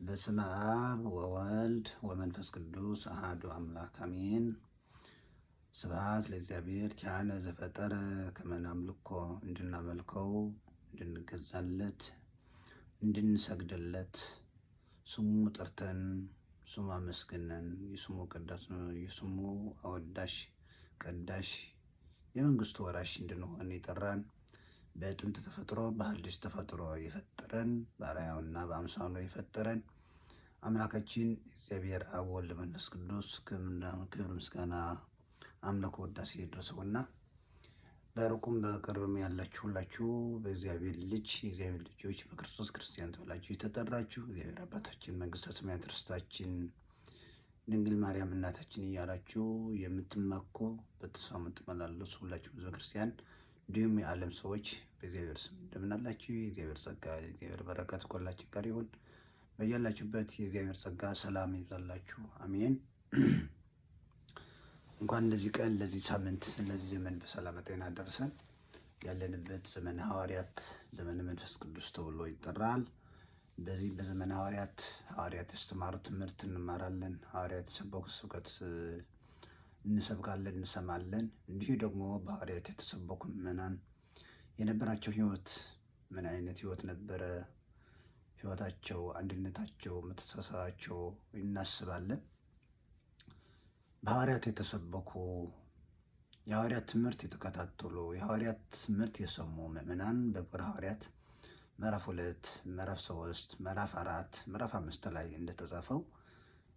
በስመ አብ ወወልድ ወመንፈስ ቅዱስ አሐዱ አምላክ አሜን። ስብሐት ለእግዚአብሔር ኪያነ ዘፈጠረ ከመ ናምልኮ እንድናመልከው እንድንገዛለት እንድንሰግድለት ስሙ ጠርተን ስሙ አመስግነን የስሙ አወዳሽ ቀዳሽ የመንግስቱ ወራሽ እንድንሆን የጠራን በጥንት ተፈጥሮ በሐዲስ ተፈጥሮ የፈጠረን በአርአያውና በአምሳሉ የፈጠረን አምላካችን እግዚአብሔር አብ ወልድ መንፈስ ቅዱስ ክብር ምስጋና አምልኮ ውዳሴ ይድረሰውና በሩቁም በቅርብም ያላችሁ ሁላችሁ በእግዚአብሔር የእግዚአብሔር ልጆች በክርስቶስ ክርስቲያን ተብላችሁ የተጠራችሁ እግዚአብሔር አባታችን መንግስተ ሰማያት ርስታችን ድንግል ማርያም እናታችን እያላችሁ የምትመኩ በተስፋ የምትመላለሱ ሁላችሁ ሕዝበ ክርስቲያን እንዲሁም የዓለም ሰዎች በእግዚአብሔር ስም እንደምን አላችሁ? የእግዚአብሔር ጸጋ የእግዚአብሔር በረከት ከሁላችን ጋር ይሁን። በያላችሁበት የእግዚአብሔር ጸጋ ሰላም ይብዛላችሁ። አሜን። እንኳን ለዚህ ቀን፣ ለዚህ ሳምንት፣ ለዚህ ዘመን በሰላም በጤና ደርሰን። ያለንበት ዘመነ ሐዋርያት ዘመነ መንፈስ ቅዱስ ተብሎ ይጠራል። በዚህ በዘመነ ሐዋርያት ያስተማሩት ትምህርት እንማራለን። ሐዋርያት የሰበኩ ስብከት እንሰብካለን፣ እንሰማለን። እንዲሁ ደግሞ በሐዋርያት የተሰበኩ ምዕመናን የነበራቸው ህይወት ምን አይነት ህይወት ነበረ? ህይወታቸው፣ አንድነታቸው፣ መተሳሰባቸው እናስባለን። በሐዋርያት የተሰበኩ የሐዋርያት ትምህርት የተከታተሉ የሐዋርያት ትምህርት የሰሙ ምዕመናን በግብረ ሐዋርያት ምዕራፍ 2 ምዕራፍ 3 ምዕራፍ 4 ምዕራፍ 5 ላይ እንደተጻፈው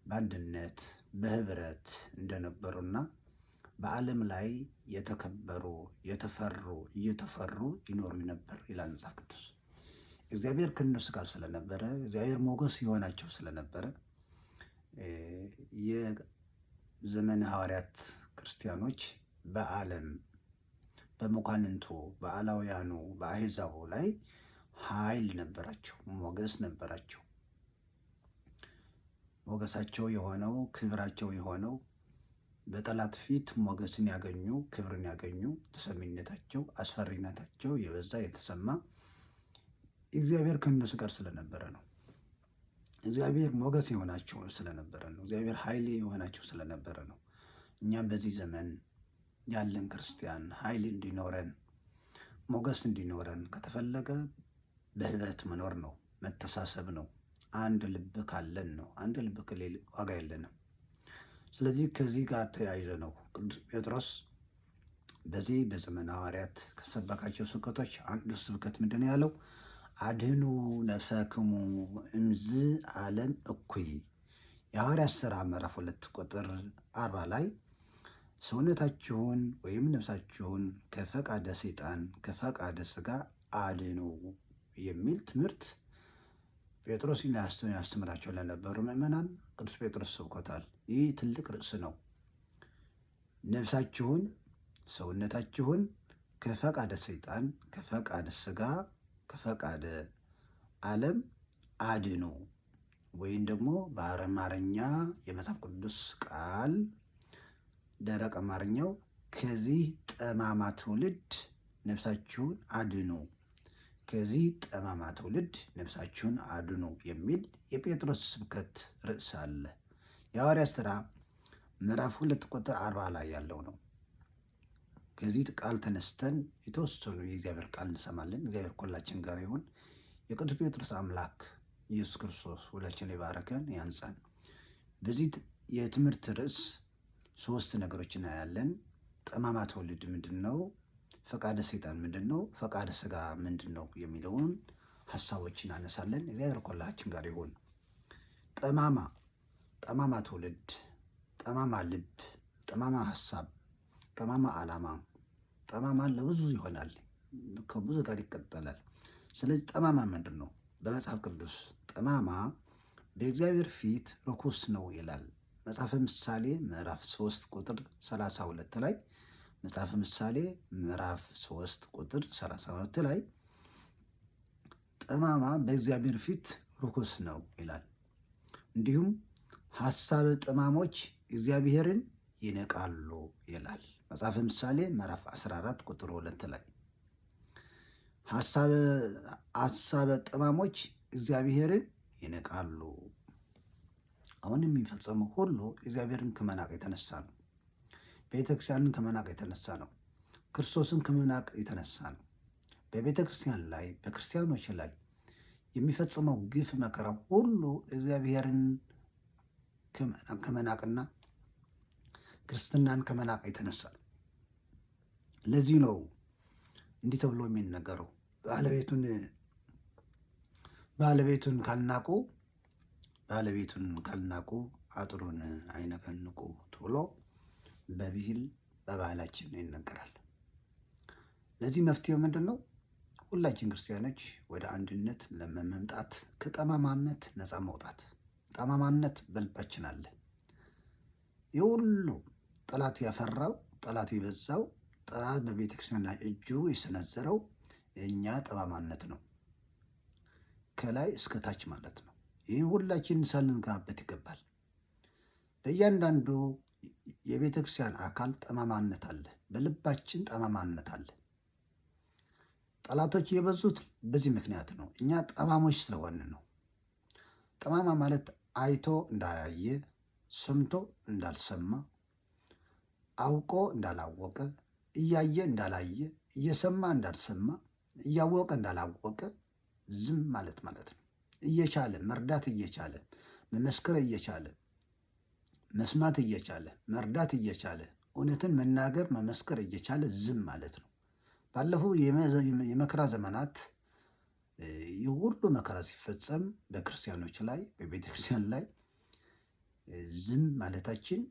በአንድነት በህብረት እንደነበሩና በዓለም ላይ የተከበሩ የተፈሩ እየተፈሩ ይኖሩ ነበር ይላል መጽሐፍ ቅዱስ። እግዚአብሔር ከእነሱ ጋር ስለነበረ እግዚአብሔር ሞገስ የሆናቸው ስለነበረ የዘመነ ሐዋርያት ክርስቲያኖች በዓለም በመኳንንቱ በአላውያኑ በአሕዛቡ ላይ ኃይል ነበራቸው፣ ሞገስ ነበራቸው። ሞገሳቸው የሆነው ክብራቸው የሆነው በጠላት ፊት ሞገስን ያገኙ ክብርን ያገኙ ተሰሚነታቸው አስፈሪነታቸው የበዛ የተሰማ እግዚአብሔር ከእነሱ ጋር ስለነበረ ነው። እግዚአብሔር ሞገስ የሆናቸው ስለነበረ ነው። እግዚአብሔር ኃይል የሆናቸው ስለነበረ ነው። እኛም በዚህ ዘመን ያለን ክርስቲያን ኃይል እንዲኖረን ሞገስ እንዲኖረን ከተፈለገ በህብረት መኖር ነው፣ መተሳሰብ ነው። አንድ ልብ ካለን ነው። አንድ ልብ ከሌለ ዋጋ የለንም። ስለዚህ ከዚህ ጋር ተያይዘ ነው ቅዱስ ጴጥሮስ በዚህ በዘመነ ሐዋርያት ከሰበካቸው ስብከቶች አንዱ ስብከት ምንድን ነው ያለው? አድኅኑ ነፍሰክሙ እምዝ ዓለም እኩይ። የሐዋርያት ሥራ ምዕራፍ 2 ቁጥር 40 ላይ ሰውነታችሁን ወይም ነፍሳችሁን ከፈቃደ ሰይጣን ከፈቃደ ሥጋ አድኑ የሚል ትምህርት ጴጥሮስ ያስተምራቸው ለነበሩ ምዕመናን ቅዱስ ጴጥሮስ ሰብኮታል። ይህ ትልቅ ርዕስ ነው። ነፍሳችሁን ሰውነታችሁን ከፈቃደ ሰይጣን ከፈቃደ ሥጋ ከፈቃደ ዓለም አድኑ፣ ወይም ደግሞ በአማርኛ የመጽሐፍ ቅዱስ ቃል ደረቅ አማርኛው ከዚህ ጠማማ ትውልድ ነፍሳችሁን አድኑ፣ ከዚህ ጠማማ ትውልድ ነፍሳችሁን አድኑ የሚል የጴጥሮስ ስብከት ርዕስ አለ። የሐዋርያት ሥራ ምዕራፍ 2 ቁጥር 40 ላይ ያለው ነው። ከዚህ ቃል ተነስተን የተወሰኑ የእግዚአብሔር ቃል እንሰማለን። እግዚአብሔር ከሁላችን ጋር ይሁን። የቅዱስ ጴጥሮስ አምላክ ኢየሱስ ክርስቶስ ሁላችን ይባርከን ያንጻን። በዚህ የትምህርት ርዕስ 3 ነገሮች እናያለን። ጠማማ ትውልድ ምንድን ነው? ፈቃደ ሰይጣን ምንድን ነው? ፈቃደ ሥጋ ምንድን ነው? የሚለውን ሀሳቦችን እናነሳለን። እግዚአብሔር ከሁላችን ጋር ይሁን። ጠማማ ትውልድ፣ ጠማማ ልብ፣ ጠማማ ሀሳብ፣ ጠማማ ዓላማ፣ ጠማማ ለብዙ ይሆናል፣ ከብዙ ጋር ይቀጠላል። ስለዚህ ጠማማ ምንድን ነው? በመጽሐፍ ቅዱስ ጠማማ በእግዚአብሔር ፊት ርኩስ ነው ይላል። መጽሐፈ ምሳሌ ምዕራፍ 3 ቁጥር 32 ላይ መጽሐፈ ምሳሌ ምዕራፍ 3 ቁጥር 32 ላይ ጠማማ በእግዚአብሔር ፊት ርኩስ ነው ይላል። እንዲሁም ሐሳበ ጠማሞች እግዚአብሔርን ይንቃሉ ይላል። መጽሐፈ ምሳሌ ምዕራፍ 14 ቁጥር 2 ላይ ሐሳበ ጠማሞች እግዚአብሔርን ይንቃሉ። አሁን የሚፈጸመው ሁሉ እግዚአብሔርን ከመናቅ የተነሳ ነው። ቤተክርስቲያንን ከመናቅ የተነሳ ነው። ክርስቶስን ከመናቅ የተነሳ ነው። በቤተ ክርስቲያን ላይ በክርስቲያኖች ላይ የሚፈጽመው ግፍ መከራ ሁሉ እግዚአብሔርን ከመናቅና ክርስትናን ከመናቅ የተነሳ ነው። ለዚህ ነው እንዲህ ተብሎ የሚነገረው ባለቤቱን ካልናቁ አጥሩን አይነቀንቁ ተብሎ በባህላችን ይነገራል። ለዚህ መፍትሄው ምንድን ነው? ሁላችን ክርስቲያኖች ወደ አንድነት ለመምጣት ከጠማማነት ነፃ መውጣት። ጠማማነት በልባችን አለ። የሁሉ ጠላት ያፈራው ጠላት የበዛው ጠላት በቤተ ክርስቲያን ላይ እጁ የሰነዘረው የእኛ ጠማማነት ነው፣ ከላይ እስከ ታች ማለት ነው። ይህ ሁላችን ሳልንጋበት ይገባል። በእያንዳንዱ የቤተ ክርስቲያን አካል ጠማማነት አለ። በልባችን ጠማማነት አለ። ጠላቶች የበዙት በዚህ ምክንያት ነው። እኛ ጠማሞች ስለሆን ነው። ጠማማ ማለት አይቶ እንዳላየ፣ ሰምቶ እንዳልሰማ፣ አውቆ እንዳላወቀ፣ እያየ እንዳላየ፣ እየሰማ እንዳልሰማ፣ እያወቀ እንዳላወቀ ዝም ማለት ነው። እየቻለ መርዳት እየቻለ መመስከር እየቻለ መስማት እየቻለ መርዳት እየቻለ እውነትን መናገር መመስከር እየቻለ ዝም ማለት ነው። ባለፈው የመከራ ዘመናት ይህ ሁሉ መከራ ሲፈጸም በክርስቲያኖች ላይ በቤተ ክርስቲያን ላይ ዝም ማለታችን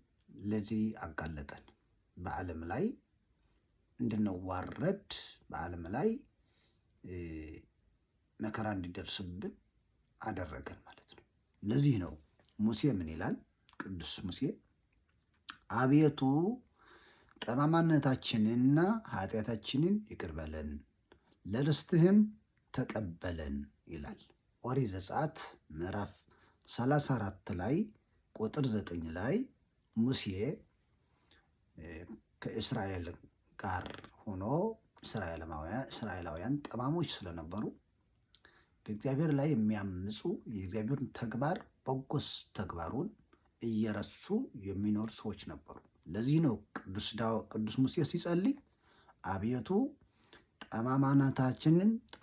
ለዚህ አጋለጠን። በዓለም ላይ እንድንዋረድ፣ በዓለም ላይ መከራ እንዲደርስብን አደረገን ማለት ነው። ለዚህ ነው ሙሴ ምን ይላል? ቅዱስ ሙሴ አቤቱ ጠማማነታችንንና ኃጢአታችንን ይቅር በለን ለርስትህም ተቀበለን ይላል። ኦሪት ዘጸአት ምዕራፍ 34 ላይ ቁጥር 9 ላይ ሙሴ ከእስራኤል ጋር ሆኖ እስራኤላውያን ጠማሞች ስለነበሩ በእግዚአብሔር ላይ የሚያምፁ የእግዚአብሔርን ተግባር በጎስ ተግባሩን እየረሱ የሚኖሩ ሰዎች ነበሩ። ለዚህ ነው ቅዱስ ሙሴ ሲጸልይ አቤቱ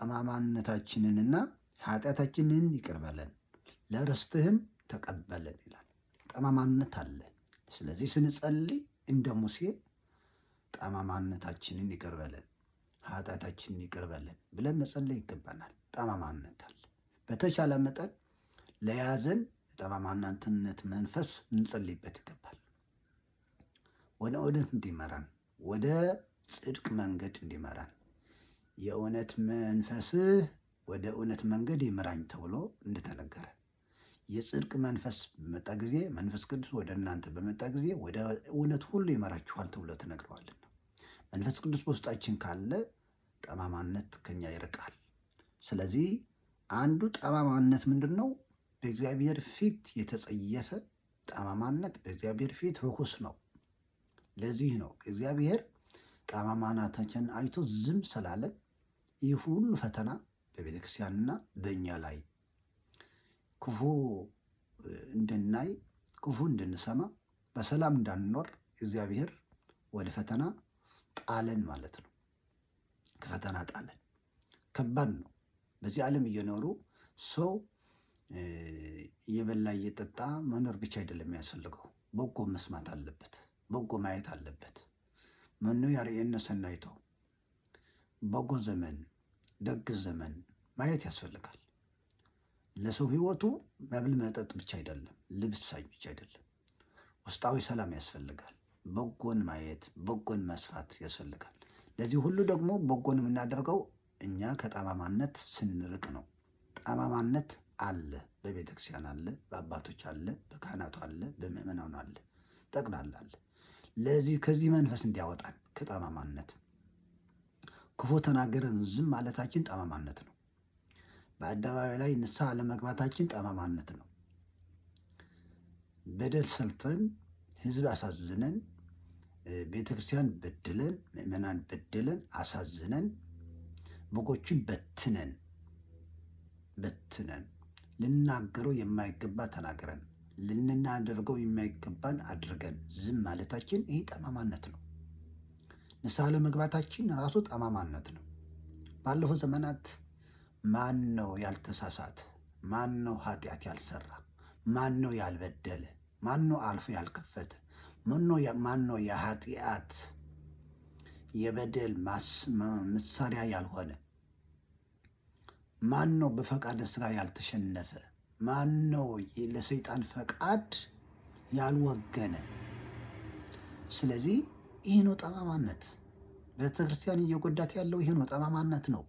ጠማማነታችንንና ኃጢአታችንን ይቅር በለን ለርስትህም ተቀበለን ይላል። ጠማማነት አለ። ስለዚህ ስንጸልይ እንደ ሙሴ ጠማማነታችንን ይቅር በለን ኃጢአታችንን ይቅር በለን ብለን መጸለይ ይገባናል። ጠማማነት አለ። በተቻለ መጠን ለያዘን ጠማማነትነት መንፈስ እንጸልይበት ይገባል። ወደ እውነት እንዲመራን፣ ወደ ጽድቅ መንገድ እንዲመራን፣ የእውነት መንፈስህ ወደ እውነት መንገድ ይምራኝ ተብሎ እንደተነገረ የጽድቅ መንፈስ በመጣ ጊዜ መንፈስ ቅዱስ ወደ እናንተ በመጣ ጊዜ ወደ እውነት ሁሉ ይመራችኋል ተብሎ ተነግረዋልና መንፈስ ቅዱስ በውስጣችን ካለ ጠማማነት ከኛ ይርቃል። ስለዚህ አንዱ ጠማማነት ምንድን ነው? በእግዚአብሔር ፊት የተጸየፈ ጠማማነት በእግዚአብሔር ፊት ርኩስ ነው። ለዚህ ነው እግዚአብሔር ጠማማነታችንን አይቶ ዝም ስላለን ይህ ሁሉ ፈተና በቤተ ክርስቲያንና በእኛ ላይ ክፉ እንድናይ፣ ክፉ እንድንሰማ፣ በሰላም እንዳንኖር እግዚአብሔር ወደ ፈተና ጣለን ማለት ነው። ከፈተና ጣለን። ከባድ ነው። በዚህ ዓለም እየኖሩ ሰው እየበላ እየጠጣ መኖር ብቻ አይደለም የሚያስፈልገው። በጎ መስማት አለበት። በጎ ማየት አለበት። መኑ ያርኤነ ሰናይቶ፣ በጎ ዘመን ደግ ዘመን ማየት ያስፈልጋል። ለሰው ሕይወቱ መብል መጠጥ ብቻ አይደለም፣ ልብስ ብቻ አይደለም። ውስጣዊ ሰላም ያስፈልጋል። በጎን ማየት በጎን መስራት ያስፈልጋል። ለዚህ ሁሉ ደግሞ በጎን የምናደርገው እኛ ከጠማማነት ስንርቅ ነው። ጠማማነት አለ፣ በቤተ ክርስቲያን አለ፣ በአባቶች አለ፣ በካህናቱ አለ፣ በምእመናኑ አለ፣ ጠቅላላ አለ። ለዚህ ከዚህ መንፈስ እንዲያወጣን ከጠማማነት ክፉ ተናገረን ዝም ማለታችን ጠማማነት ነው። በአደባባይ ላይ ንስሐ አለመግባታችን ጠማማነት ነው። በደል ሰርተን ሕዝብ አሳዝነን ቤተ ክርስቲያን በድለን ምእመናን በድለን አሳዝነን በጎችን በትነን ልናገረው የማይገባ ተናግረን ልናደርገው የማይገባን አድርገን ዝም ማለታችን ይህ ጠማማነት ነው። ንስሐ ለመግባታችን ራሱ ጠማማነት ነው። ባለፈው ዘመናት ማን ነው ያልተሳሳተ? ማን ነው ኃጢአት ያልሰራ? ማን ነው ያልበደለ? ማን ነው አልፎ ያልከፈተ? ማን ነው የኃጢአት የበደል መሳሪያ ያልሆነ? ማን ነው በፈቃደ ሥጋ ያልተሸነፈ? ማን ነው ለሰይጣን ፈቃድ ያልወገነ? ስለዚህ ይህ ነው ጠማማነት። ቤተክርስቲያን እየጎዳት ያለው ይህ ነው፣ ጠማማነት ነው።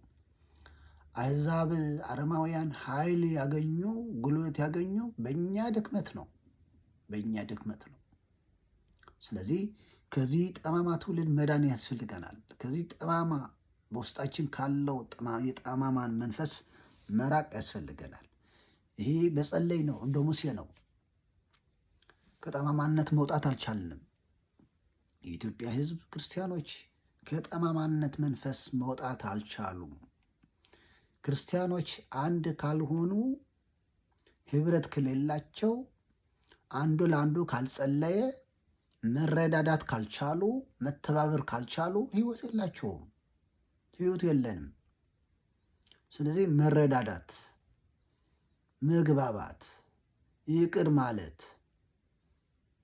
አሕዛብ አረማውያን ኃይል ያገኙ ጉልበት ያገኙ በእኛ ድክመት ነው፣ በእኛ ድክመት ነው። ስለዚህ ከዚህ ጠማማ ትውልድ መዳን ያስፈልገናል። ከዚህ ጠማማ በውስጣችን ካለው የጠማማን መንፈስ መራቅ ያስፈልገናል። ይሄ በጸለይ ነው፣ እንደ ሙሴ ነው። ከጠማማነት መውጣት አልቻልንም። የኢትዮጵያ ሕዝብ ክርስቲያኖች ከጠማማነት መንፈስ መውጣት አልቻሉም። ክርስቲያኖች አንድ ካልሆኑ፣ ህብረት ከሌላቸው፣ አንዱ ለአንዱ ካልጸለየ፣ መረዳዳት ካልቻሉ፣ መተባበር ካልቻሉ ህይወት የላቸውም፣ ህይወት የለንም። ስለዚህ መረዳዳት፣ መግባባት፣ ይቅር ማለት፣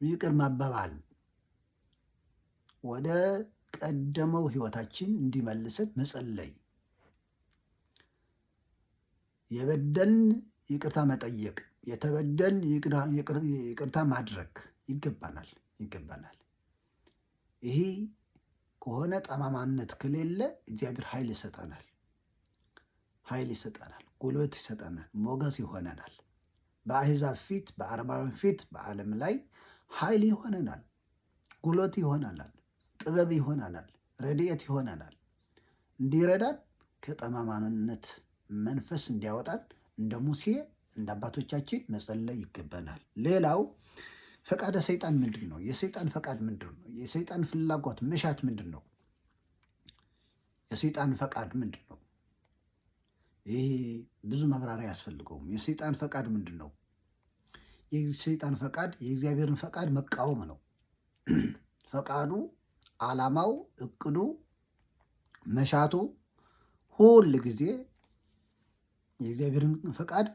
ይቅር መባባል ወደ ቀደመው ህይወታችን እንዲመልሰን መጸለይ፣ የበደልን ይቅርታ መጠየቅ፣ የተበደልን ይቅርታ ማድረግ ይገባናል። ይሄ ከሆነ ጠማማነት ከሌለ እግዚአብሔር ኃይል ይሰጠናል፣ ጉልበት ይሰጠናል፣ ሞገስ ይሆነናል። በአሕዛብ ፊት፣ በአረማውያን ፊት፣ በዓለም ላይ ኃይል ይሆነናል፣ ጉልበት ይሆነናል፣ ጥበብ ይሆነናል፣ ረድኤት ይሆነናል። እንዲረዳን ከጠማማነት መንፈስ እንዲያወጣን እንደ ሙሴ እንደ አባቶቻችን መጸለይ ይገባናል። ሌላው ፈቃደ ሰይጣን ምንድን ነው? የሰይጣን ፈቃድ ምንድን ነው? የሰይጣን ፍላጎት መሻት ምንድን ነው? የሰይጣን ፈቃድ ምንድን ነው? ይህ ብዙ ማብራሪያ አያስፈልገውም። የሰይጣን ፈቃድ ምንድን ነው? የሰይጣን ፈቃድ የእግዚአብሔርን ፈቃድ መቃወም ነው። ፈቃዱ፣ ዓላማው፣ እቅዱ፣ መሻቱ ሁል ጊዜ የእግዚአብሔርን ፈቃድ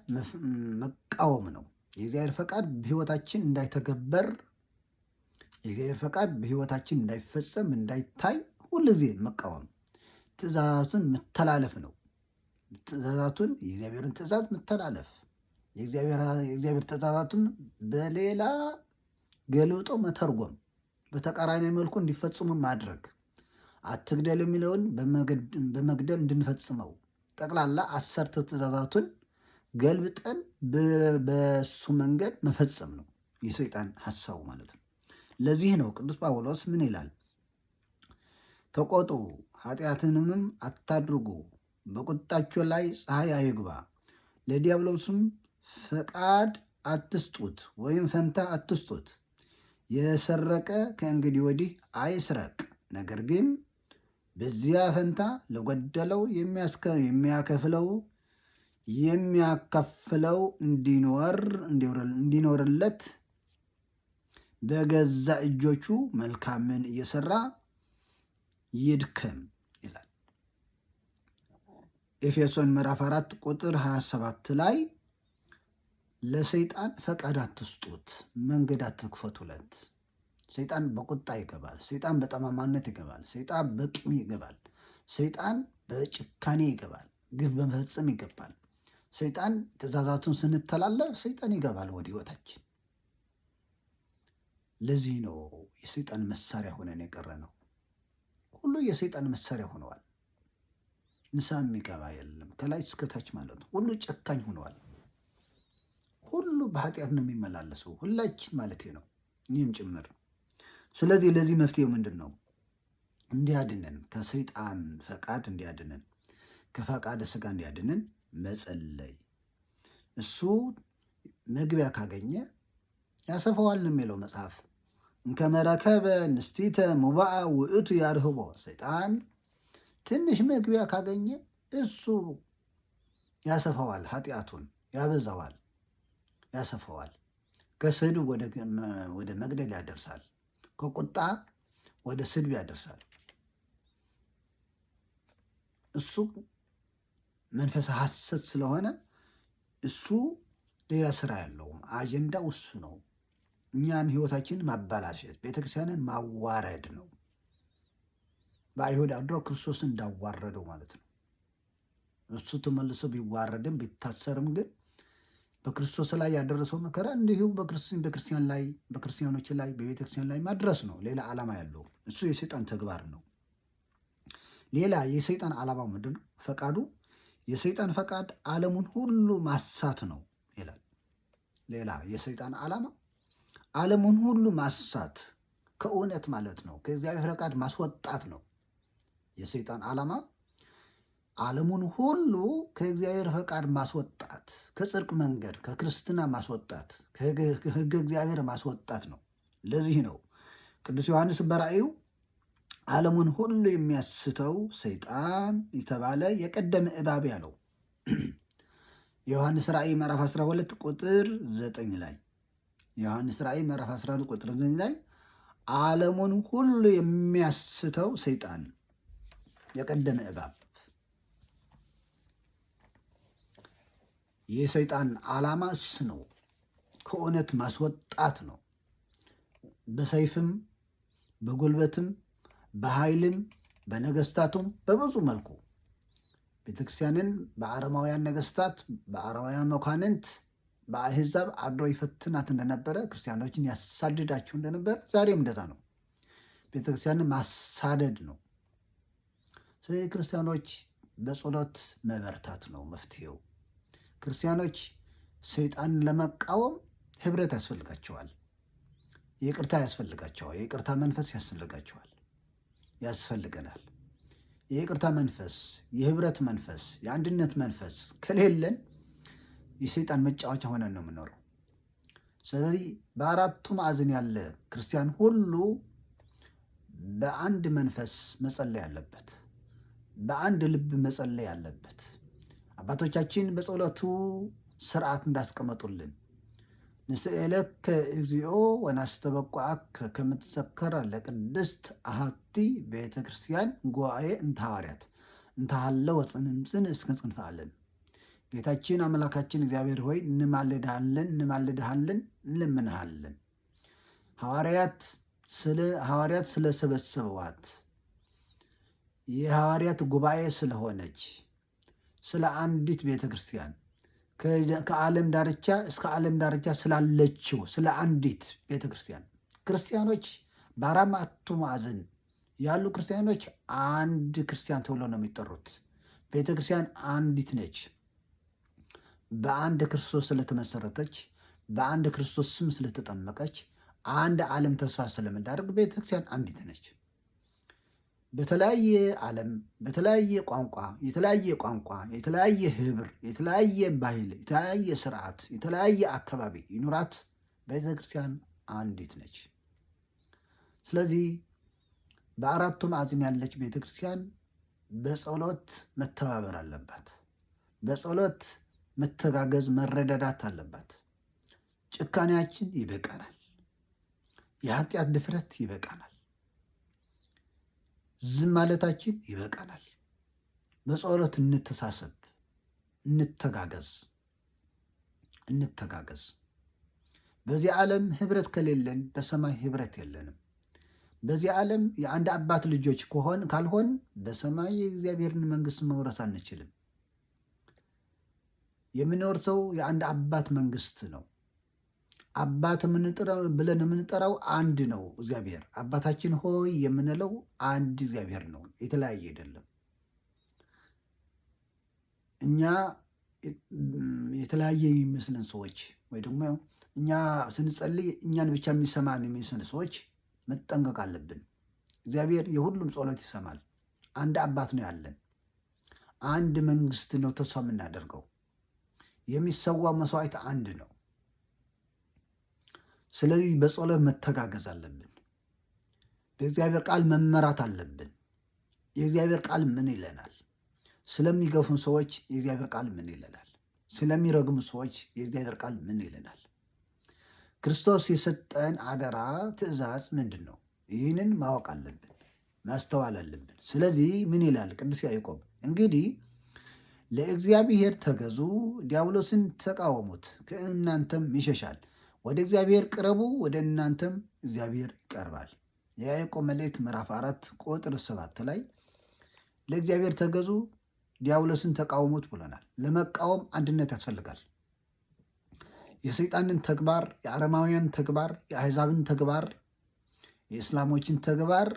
መቃወም ነው። የእግዚአብሔር ፈቃድ በሕይወታችን እንዳይተገበር፣ የእግዚአብሔር ፈቃድ በሕይወታችን እንዳይፈጸም፣ እንዳይታይ ሁል ጊዜ መቃወም፣ ትእዛዛቱን መተላለፍ ነው። የእግዚአብሔርን ትእዛዝ መተላለፍ፣ የእግዚአብሔር ትእዛዛቱን በሌላ ገልብጦ መተርጎም፣ በተቃራኒ መልኩ እንዲፈጽሙ ማድረግ፣ አትግደል የሚለውን በመግደል እንድንፈጽመው፣ ጠቅላላ 10 ትእዛዛቱን ገልብጠን በሱ መንገድ መፈጸም ነው የሰይጣን ሐሳቡ ማለት ነው። ለዚህ ነው ቅዱስ ጳውሎስ ምን ይላል? ተቆጡ፣ ኃጢአትንም አታድርጉ፣ በቁጣችሁ ላይ ፀሐይ አይግባ፣ ለዲያብሎስም ፈቃድ አትስጡት ወይም ፈንታ አትስጡት። የሰረቀ ከእንግዲህ ወዲህ አይስረቅ፣ ነገር ግን በዚያ ፈንታ ለጎደለው የሚያካፍለው እንዲኖርለት በገዛ እጆቹ መልካምን እየሰራ ይድከም ይላል። ኤፌሶን ምዕራፍ 4 ቁጥር 27 ላይ ለሰይጣን ፈቃድ አትስጡት፣ መንገድ አትክፈቱለት። ሰይጣን በቁጣ ይገባል። ሰይጣን በጠማማነት ይገባል። ሰይጣን በቂም ይገባል። ሰይጣን በጭካኔ ይገባል። ግፍ በመፈጸም ይገባል። ሰይጣን ትእዛዛቱን ስንተላለፍ ሰይጣን ይገባል ወደ ሕይወታችን። ለዚህ ነው የሰይጣን መሳሪያ ሆነን የቀረ ነው። ሁሉ የሰይጣን መሳሪያ ሆነዋል። ንስሐ የሚገባ የለም፣ ከላይ እስከታች ማለት ነው። ሁሉ ጨካኝ ሆነዋል። ሁሉ በኃጢአት ነው የሚመላለሰው፣ ሁላችን ማለት ነው፣ እኔም ጭምር። ስለዚህ ለዚህ መፍትሄው ምንድን ነው? እንዲያድነን፣ ከሰይጣን ፈቃድ እንዲያድነን፣ ከፈቃደ ሥጋ እንዲያድነን መጸለይ። እሱ መግቢያ ካገኘ ያሰፋዋል ነው የሚለው መጽሐፍ። እንከመረከበ ንስቲተ ሙባአ ውእቱ ያርህቦ። ሰይጣን ትንሽ መግቢያ ካገኘ እሱ ያሰፋዋል፣ ኃጢአቱን ያበዛዋል፣ ያሰፈዋል። ከስድብ ወደ መግደል ያደርሳል። ከቁጣ ወደ ስድብ ያደርሳል። እሱ መንፈስ ሐሰት ስለሆነ እሱ ሌላ ስራ ያለውም አጀንዳው እሱ ነው። እኛን ህይወታችንን ማበላሸት፣ ቤተክርስቲያንን ማዋረድ ነው። በአይሁድ አድሮ ክርስቶስን እንዳዋረደው ማለት ነው። እሱ ተመልሶ ቢዋረድም ቢታሰርም ግን በክርስቶስ ላይ ያደረሰው መከራ እንዲሁ በክርስቲያኖች ላይ በቤተክርስቲያን ላይ ማድረስ ነው። ሌላ ዓላማ ያለው እሱ የሰይጣን ተግባር ነው። ሌላ የሰይጣን ዓላማው ምንድን ነው? ፈቃዱ የሰይጣን ፈቃድ ዓለሙን ሁሉ ማሳት ነው ይላል። ሌላ የሰይጣን ዓላማ ዓለሙን ሁሉ ማሳት ከእውነት ማለት ነው፣ ከእግዚአብሔር ፈቃድ ማስወጣት ነው። የሰይጣን ዓላማ ዓለሙን ሁሉ ከእግዚአብሔር ፈቃድ ማስወጣት፣ ከጽድቅ መንገድ ከክርስትና ማስወጣት፣ ከሕገ እግዚአብሔር ማስወጣት ነው። ለዚህ ነው ቅዱስ ዮሐንስ በራእዩ ዓለሙን ሁሉ የሚያስተው ሰይጣን የተባለ የቀደመ እባብ ያለው የዮሐንስ ራእይ ምዕራፍ 12 ቁጥር 9 ላይ የዮሐንስ ራእይ ምዕራፍ 12 ቁጥር 9 ላይ ዓለሙን ሁሉ የሚያስተው ሰይጣን የቀደመ እባብ። የሰይጣን ዓላማ እሱ ነው፣ ከእውነት ማስወጣት ነው። በሰይፍም በጉልበትም በኃይልም በነገስታቱም በብዙ መልኩ ቤተክርስቲያንን በአረማውያን ነገስታት፣ በአረማውያን መኳንንት፣ በአሕዛብ አድሮ ይፈትናት እንደነበረ፣ ክርስቲያኖችን ያሳድዳችሁ እንደነበረ ዛሬም እንደዛ ነው። ቤተክርስቲያንን ማሳደድ ነው። ስለዚህ ክርስቲያኖች በጸሎት መበርታት ነው መፍትሄው። ክርስቲያኖች ሰይጣንን ለመቃወም ህብረት ያስፈልጋቸዋል። ይቅርታ ያስፈልጋቸዋል። የይቅርታ መንፈስ ያስፈልገናል። የይቅርታ መንፈስ፣ የህብረት መንፈስ፣ የአንድነት መንፈስ ከሌለን የሰይጣን መጫወቻ ሆነን ነው የምኖረው። ስለዚህ በአራቱ ማዕዘን ያለ ክርስቲያን ሁሉ በአንድ መንፈስ መጸለይ አለበት፣ በአንድ ልብ መጸለይ አለበት። አባቶቻችን በጸሎቱ ስርዓት እንዳስቀመጡልን ንስእለከ እግዚኦ ወናስተበቋዐከ ከመ ትዘከር ለቅድስት አሐቲ ቤተ ክርስቲያን ጉባኤ እንተ ሐዋርያት እንተ ሀለወ ጽንምጽን እስከ ጽንፈ ዓለም። ጌታችን አምላካችን እግዚአብሔር ሆይ እንማልድሃለን፣ እንለምንሃለን። ሐዋርያት ስለሰበሰበዋት የሐዋርያት ጉባኤ ስለሆነች ስለ አንዲት ቤተ ክርስቲያን ከዓለም ዳርቻ እስከ ዓለም ዳርቻ ስላለችው ስለ አንዲት ቤተ ክርስቲያን ክርስቲያኖች በአራቱ ማዕዘን ያሉ ክርስቲያኖች አንድ ክርስቲያን ተብሎ ነው የሚጠሩት። ቤተ ክርስቲያን አንዲት ነች። በአንድ ክርስቶስ ስለተመሰረተች፣ በአንድ ክርስቶስ ስም ስለተጠመቀች፣ አንድ ዓለም ተስፋ ስለምዳደርግ ቤተ ክርስቲያን አንዲት ነች። በተለያየ ዓለም በተለያየ ቋንቋ የተለያየ ህብር፣ የተለያየ ባህል፣ የተለያየ ስርዓት፣ የተለያየ አካባቢ ይኑራት፣ ቤተ ክርስቲያን አንዲት ነች። ስለዚህ በአራቱ ማዕዘን ያለች ቤተ ክርስቲያን በጸሎት መተባበር አለባት። በጸሎት መተጋገዝ፣ መረዳዳት አለባት። ጭካኔያችን ይበቃናል። የኃጢአት ድፍረት ይበቃናል። ዝም ማለታችን ይበቃናል። በጸሎት እንተሳሰብ፣ እንተጋገዝ። በዚህ ዓለም ህብረት ከሌለን በሰማይ ህብረት የለንም። በዚህ ዓለም የአንድ አባት ልጆች ካልሆን በሰማይ የእግዚአብሔርን መንግስት መውረስ አንችልም። የምንወርሰው የአንድ አባት መንግስት ነው። አባት ብለን የምንጠራው አንድ ነው፣ እግዚአብሔር አባታችን ሆይ የምንለው አንድ እግዚአብሔር ነው፣ የተለያየ አይደለም። እኛ የተለያየ የሚመስለን ሰዎች ወይ ደግሞ እኛ ስንጸልይ እኛን ብቻ የሚሰማን የሚመስለን ሰዎች መጠንቀቅ አለብን። እግዚአብሔር የሁሉም ጸሎት ይሰማል። አንድ አባት ነው ያለን፣ አንድ መንግስት ነው ተስፋ የምናደርገው። የሚሰዋው መስዋዕት አንድ ነው። ስለዚህ በጸሎት መተጋገዝ አለብን። በእግዚአብሔር ቃል መመራት አለብን። የእግዚአብሔር ቃል ምን ይለናል? ስለሚገፉን ሰዎች የእግዚአብሔር ቃል ምን ይለናል? ስለሚረግሙ ሰዎች የእግዚአብሔር ቃል ምን ይለናል? ክርስቶስ የሰጠን አደራ ትእዛዝ ምንድን ነው? ይህንን ማወቅ አለብን፣ ማስተዋል አለብን። ስለዚህ ምን ይላል ቅዱስ ያዕቆብ? እንግዲህ ለእግዚአብሔር ተገዙ፣ ዲያብሎስን ተቃወሙት፣ ከእናንተም ይሸሻል። ወደ እግዚአብሔር ቅረቡ፣ ወደ እናንተም እግዚአብሔር ይቀርባል። የያዕቆብ መልእክት ምዕራፍ 4 ቁጥር 7 ላይ ለእግዚአብሔር ተገዙ፣ ዲያብሎስን ተቃወሙት ብሎናል። ለመቃወም አንድነት ያስፈልጋል። የሰይጣንን ተግባር፣ የአረማውያን ተግባር፣ የአሕዛብን ተግባር፣ የእስላሞችን ተግባር፣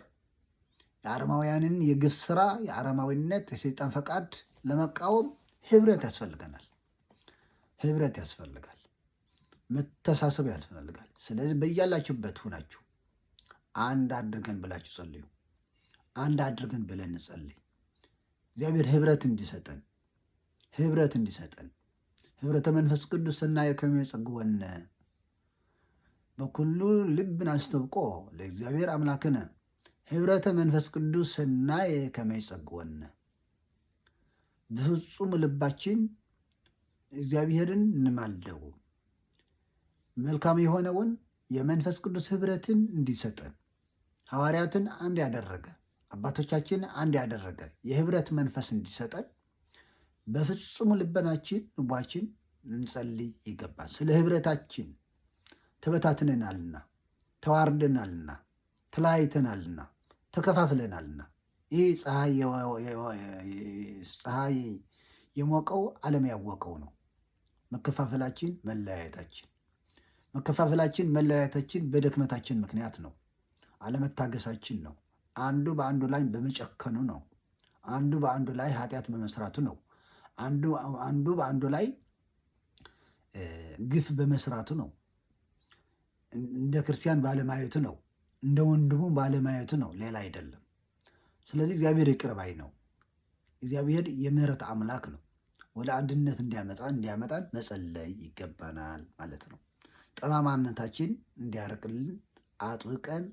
የአረማውያንን የግፍ ስራ፣ የአረማዊነት፣ የሰይጣን ፈቃድ ለመቃወም ህብረት ያስፈልገናል። ህብረት ያስፈልጋል። መተሳሰብ ያስፈልጋል። ስለዚህ በያላችሁበት ሁናችሁ አንድ አድርገን ብላችሁ ጸልዩ። አንድ አድርገን ብለን እንጸልይ። እግዚአብሔር ህብረት እንዲሰጠን ህብረተ መንፈስ ቅዱስ ሰናየ ከመ ይጸግወነ በኩሉ ልብን አስተብቆ ለእግዚአብሔር አምላክነ ህብረተ መንፈስ ቅዱስ ሰናየ ከመ ይጸግወነ በፍጹም ልባችን እግዚአብሔርን እንማልደው። መልካም የሆነውን የመንፈስ ቅዱስ ህብረትን እንዲሰጠን ሐዋርያትን አንድ ያደረገ አባቶቻችን አንድ ያደረገ የህብረት መንፈስ እንዲሰጠን በፍጹም ልባችን እንጸልይ ይገባል። ስለ ህብረታችን ተበታትነናልና፣ ተዋርደናልና፣ ተለያይተናልና፣ ተከፋፍለናልና ይህ ፀሐይ የሞቀው ዓለም ያወቀው ነው። መከፋፈላችን መለያየታችን በድክመታችን ምክንያት ነው። አለመታገሳችን ነው። አንዱ በአንዱ ላይ በመጨከኑ ነው። አንዱ በአንዱ ላይ ኃጢአት በመስራቱ ነው። አንዱ በአንዱ ላይ ግፍ በመስራቱ ነው። እንደ ክርስቲያን ባለማየቱ ነው። እንደ ወንድሙ ባለማየቱ ነው። ሌላ አይደለም። ስለዚህ እግዚአብሔር ይቅር ባይ ነው። እግዚአብሔር የምህረት አምላክ ነው። ወደ አንድነት እንዲያመጣን መጸለይ ይገባናል ማለት ነው። ጠማማነታችን እንዲያርቅልን አጥብቀን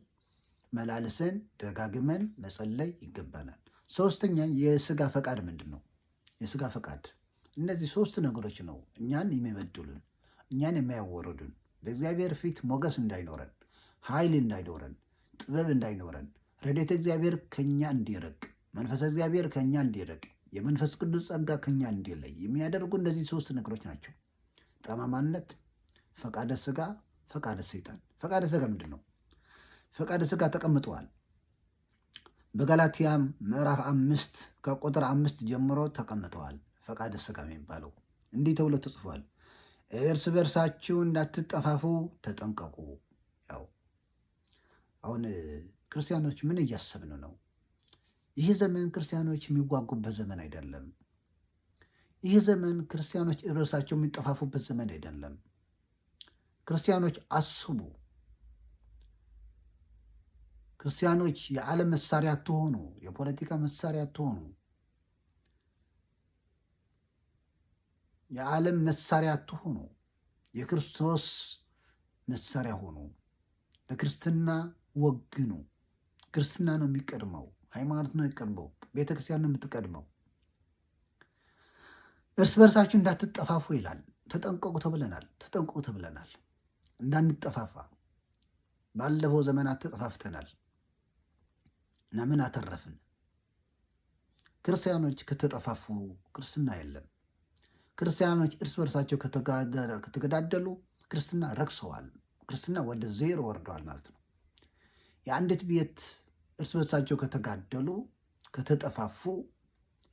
መላልሰን ደጋግመን መጸለይ ይገባናል። ሶስተኛ የስጋ ፈቃድ ምንድን ነው? የስጋ ፈቃድ እነዚህ ሶስት ነገሮች ነው እኛን የሚበድሉን፣ እኛን የሚያወርዱን፣ በእግዚአብሔር ፊት ሞገስ እንዳይኖረን፣ ኃይል እንዳይኖረን፣ ጥበብ እንዳይኖረን፣ ረድኤተ እግዚአብሔር ከኛ እንዲርቅ፣ መንፈስ እግዚአብሔር ከኛ እንዲርቅ፣ የመንፈስ ቅዱስ ጸጋ ከኛ እንዲለይ የሚያደርጉ እነዚህ ሶስት ነገሮች ናቸው። ጠማማነት፣ ፈቃደ ስጋ፣ ፈቃደ ሰይጣን። ፈቃደ ስጋ ምንድን ነው? ፈቃደ ስጋ ተቀምጠዋል። በገላትያ ምዕራፍ 5 ከቁጥር 5 ጀምሮ ተቀምጠዋል። ፈቃደ ስጋ የሚባለው እንዲህ ተብሎ ተጽፏል። እርስ በርሳችሁ እንዳትጠፋፉ ተጠንቀቁ። ያው አሁን ክርስቲያኖች ምን እያሰብን ነው? ይህ ዘመን ክርስቲያኖች የሚጓጉበት ዘመን አይደለም። ይህ ዘመን ክርስቲያኖች እርሳቸው የሚጠፋፉበት ዘመን አይደለም። ክርስቲያኖች አስቡ። ክርስቲያኖች የዓለም መሳሪያ አትሆኑ፣ የፖለቲካ መሳሪያ አትሆኑ፣ የዓለም መሳሪያ አትሆኑ። የክርስቶስ መሳሪያ ሆኑ። ለክርስትና ወግኑ። ክርስትና ነው የሚቀድመው። ሃይማኖት ነው የሚቀድመው። ቤተ ክርስቲያን ነው የምትቀድመው። እርስ በርሳችሁ እንዳትጠፋፉ ይላል። ተጠንቀቁ ተብለናል። እንዳንጠፋፋ ባለፈው ዘመናት ተጠፋፍተናል እና ምን አተረፍን? ክርስቲያኖች ከተጠፋፉ ክርስትና የለም። ክርስቲያኖች እርስ በርሳቸው ከተገዳደሉ ክርስትና ረክሰዋል። ክርስትና ወደ ዜሮ ወርደዋል ማለት ነው። የአንዲት ቤት እርስ በርሳቸው ከተጋደሉ ከተጠፋፉ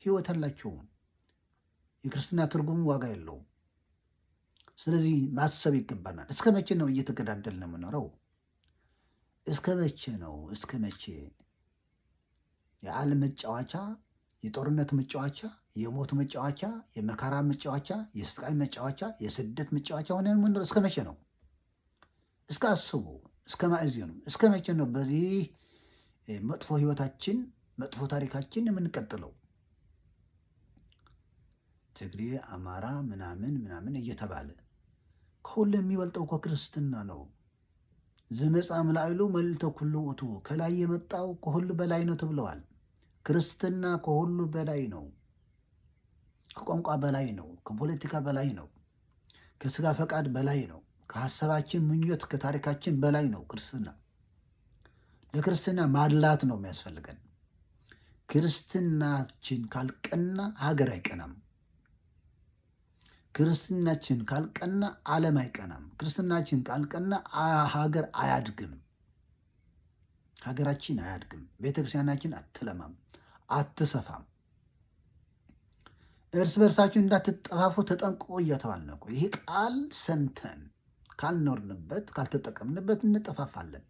ሕይወት አላቸውም። የክርስትና ትርጉም ዋጋ የለውም። ስለዚህ ማሰብ ይገባናል። እስከ መቼ ነው እየተገዳደልን የምኖረው? እስከ መቼ ነው? እስከ መቼ? የዓለም መጫወቻ፣ የጦርነት መጫወቻ፣ የሞት መጫወቻ፣ የመከራ መጫወቻ፣ የስቃይ መጫወቻ፣ የስደት መጫወቻ ሆነ የምንኖረው እስከ መቼ ነው? እስከ አስቡ። እስከ ማእዜኑ እስከ መቼ ነው በዚህ መጥፎ ህይወታችን መጥፎ ታሪካችን የምንቀጥለው? ትግሬ፣ አማራ ምናምን እየተባለ ከሁሉ የሚበልጠው እኮ ክርስትና ነው። ዘመፃ ምላይሉ መልዕልተ ኩሉ ውእቱ፣ ከላይ የመጣው ከሁሉ በላይ ነው ተብለዋል። ክርስትና ከሁሉ በላይ ነው። ከቋንቋ በላይ ነው። ከፖለቲካ በላይ ነው። ከስጋ ፈቃድ በላይ ነው። ከሀሳባችን ምኞት፣ ከታሪካችን በላይ ነው ክርስትና። ለክርስትና ማድላት ነው የሚያስፈልገን። ክርስትናችን ካልቀና ሀገር አይቀናም። ክርስትናችን ካልቀና ዓለም አይቀናም። ክርስትናችን ካልቀና ሀገር አያድግም። ሀገራችን አያድግም። ቤተክርስቲያናችን አትለማም፣ አትሰፋም። እርስ በርሳችን እንዳትጠፋፉ ተጠንቅቁ እየተባልን እኮ ይህ ቃል ሰምተን ካልኖርንበት ካልተጠቀምንበት እንጠፋፋለን።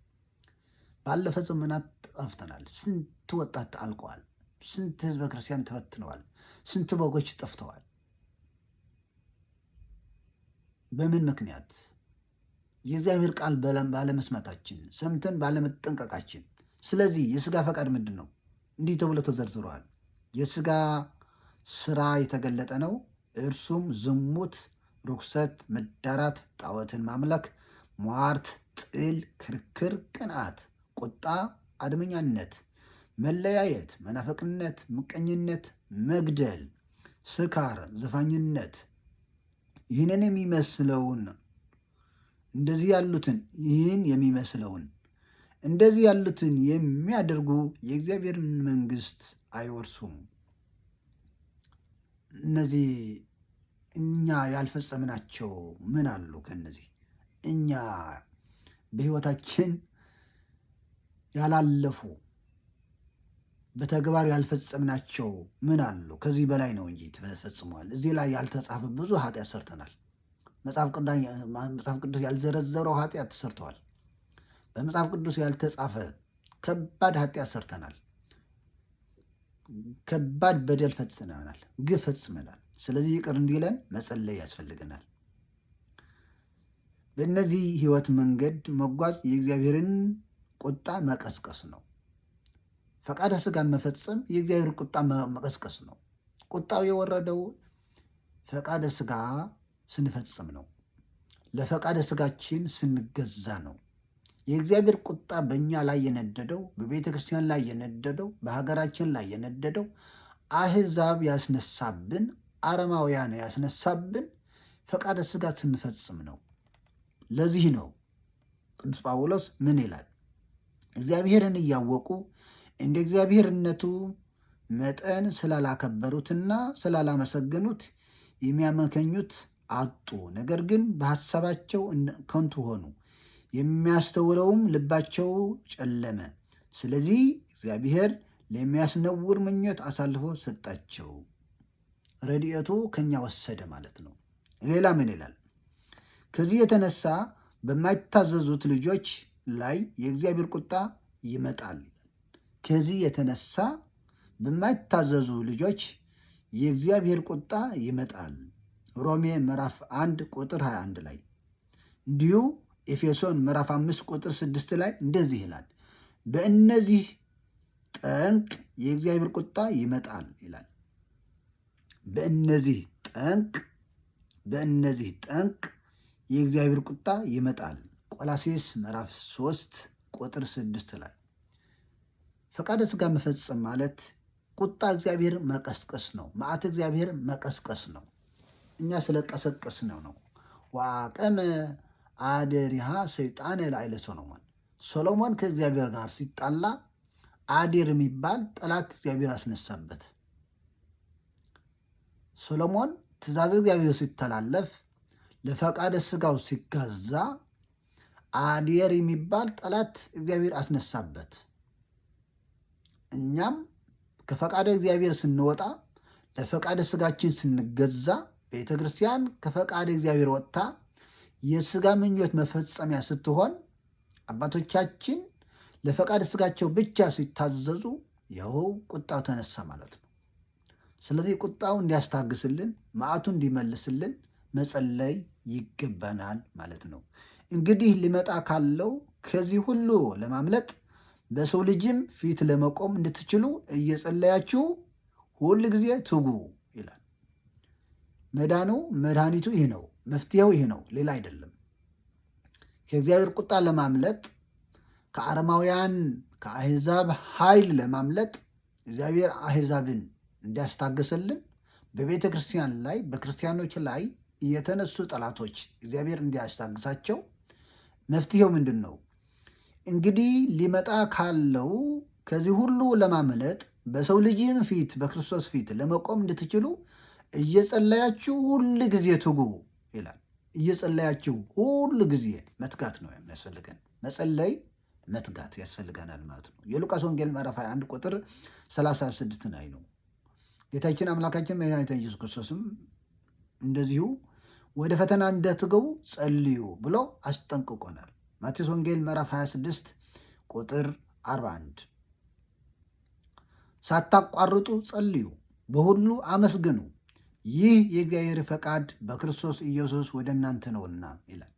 ባለፈ ዘመናት ጠፍተናል። ስንት ወጣት አልቀዋል። ስንት ህዝበ ክርስቲያን ተበትነዋል። ስንት በጎች ጠፍተዋል። በምን ምክንያት? የእግዚአብሔር ቃል ባለመስማታችን፣ ሰምተን ባለመጠንቀቃችን። ስለዚህ የስጋ ፈቃድ ምንድን ነው? እንዲህ ተብሎ ተዘርዝረዋል። የስጋ ስራ የተገለጠ ነው። እርሱም ዝሙት፣ ርኩሰት፣ መዳራት፣ ጣዖትን ማምለክ፣ ሟርት፣ ጥል፣ ክርክር፣ ቅንዓት፣ ቁጣ፣ አድመኛነት፣ መለያየት፣ መናፍቅነት፣ ምቀኝነት፣ መግደል፣ ስካር፣ ዘፋኝነት ይህንን የሚመስለውን እንደዚህ ያሉትን የሚያደርጉ የእግዚአብሔርን መንግሥት አይወርሱም። እነዚህ እኛ ያልፈጸምናቸው ምን አሉ? ከነዚህ እኛ በሕይወታችን ያላለፉ በተግባር ያልፈጸምናቸው ምን አሉ? ከዚህ በላይ ነው እንጂ ተፈጽመዋል። እዚህ ላይ ያልተጻፈ ብዙ ኃጢአት ሰርተናል። መጽሐፍ ቅዱስ ያልዘረዘረው ኃጢአት ተሰርተዋል። በመጽሐፍ ቅዱስ ያልተጻፈ ከባድ ኃጢአት ሰርተናል። ከባድ በደል ፈጽመናል፣ ግፍ ፈጽመናል። ስለዚህ ይቅር እንዲለን መጸለይ ያስፈልገናል። በእነዚህ ህይወት መንገድ መጓዝ የእግዚአብሔርን ቁጣ መቀስቀስ ነው። ፈቃደ ስጋን መፈጸም የእግዚአብሔርን ቁጣ መቀስቀስ ነው። ቁጣው የወረደው ፈቃደ ስጋ ስንፈጽም ነው። ለፈቃደ ስጋችን ስንገዛ ነው። የእግዚአብሔር ቁጣ በእኛ ላይ የነደደው፣ በቤተ ክርስቲያን ላይ የነደደው፣ በሀገራችን ላይ የነደደው አህዛብ ያስነሳብን፣ አረማውያን ያስነሳብን ፈቃደ ስጋ ስንፈጽም ነው። ለዚህ ነው ቅዱስ ጳውሎስ ምን ይላል? እግዚአብሔርን እያወቁ እንደ እግዚአብሔርነቱ መጠን ስላላከበሩትና ስላላመሰገኑት የሚያመከኙት አጡ። ነገር ግን በሐሳባቸው ከንቱ ሆኑ፣ የሚያስተውለውም ልባቸው ጨለመ። ስለዚህ እግዚአብሔር ለሚያስነውር ምኞት አሳልፎ ሰጣቸው። ረድኤቱ ከኛ ወሰደ ማለት ነው። ሌላ ምን ይላል? ከዚህ የተነሳ በማይታዘዙት ልጆች ላይ የእግዚአብሔር ቁጣ ይመጣል። ከዚህ የተነሳ በማይታዘዙ ልጆች የእግዚአብሔር ቁጣ ይመጣል። ሮሜ ምዕራፍ 1 ቁጥር 21 ላይ እንዲሁ ኤፌሶን ምዕራፍ 5 ቁጥር 6 ላይ እንደዚህ ይላል፣ በእነዚህ ጠንቅ የእግዚአብሔር ቁጣ ይመጣል ይላል። በእነዚህ ጠንቅ የእግዚአብሔር ቁጣ ይመጣል። ቆላሴስ ምዕራፍ 3 ቁጥር 6 ላይ ፈቃደ ስጋ መፈጸም ማለት ቁጣ እግዚአብሔር መቀስቀስ ነው። መዓት እግዚአብሔር መቀስቀስ ነው። እኛ ስለቀሰቀስነው ነው። ዋቀመ አደሪሃ ሰይጣን ላዕለ ሰሎሞን። ሰሎሞን ከእግዚአብሔር ጋር ሲጣላ አዴር የሚባል ጠላት እግዚአብሔር አስነሳበት። ሰሎሞን ትእዛዝ እግዚአብሔር ሲተላለፍ ለፈቃደ ስጋው ሲገዛ አዴር የሚባል ጠላት እግዚአብሔር አስነሳበት። እኛም ከፈቃደ እግዚአብሔር ስንወጣ ለፈቃደ ስጋችን ስንገዛ ቤተ ክርስቲያን ከፈቃደ እግዚአብሔር ወጥታ የስጋ ምኞት መፈጸሚያ ስትሆን አባቶቻችን ለፈቃደ ስጋቸው ብቻ ሲታዘዙ ይኸው ቁጣው ተነሳ ማለት ነው። ስለዚህ ቁጣው እንዲያስታግስልን፣ መዓቱ እንዲመልስልን መጸለይ ይገባናል ማለት ነው። እንግዲህ ሊመጣ ካለው ከዚህ ሁሉ ለማምለጥ በሰው ልጅም ፊት ለመቆም እንድትችሉ እየጸለያችሁ ሁል ጊዜ ትጉ ይላል። መድኃኒቱ ይህ ነው። መፍትሄው ይህ ነው፣ ሌላ አይደለም። ከእግዚአብሔር ቁጣ ለማምለጥ ከአረማውያን ከአሕዛብ ኃይል ለማምለጥ እግዚአብሔር አሕዛብን እንዲያስታገሰልን በቤተ ክርስቲያን ላይ በክርስቲያኖች ላይ የተነሱ ጠላቶች እግዚአብሔር እንዲያስታግሳቸው መፍትሄው ምንድን ነው? እንግዲህ ሊመጣ ካለው ከዚህ ሁሉ ለማምለጥ በሰው ልጅም ፊት በክርስቶስ ፊት ለመቆም እንድትችሉ እየጸለያችሁ ሁል ጊዜ ትጉ ይላል። እየጸለያችሁ ሁል ጊዜ መትጋት ነው የሚያስፈልገን። መጸለይ መትጋት ያስፈልገናል ማለት ነው። የሉቃስ ወንጌል ምዕራፍ 21 ቁጥር 36 ላይ ነው። ጌታችን አምላካችን መድኃኒታችን ኢየሱስ ክርስቶስም እንደዚሁ ወደ ፈተና እንዳትገቡ ጸልዩ ብሎ አስጠንቅቆናል። ማቴዎስ ወንጌል ምዕራፍ 26 ቁጥር 41 ሳታቋርጡ ጸልዩ፣ በሁሉ አመስግኑ፣ ይህ የእግዚአብሔር ፈቃድ በክርስቶስ ኢየሱስ ወደ እናንተ ነውና ይላል።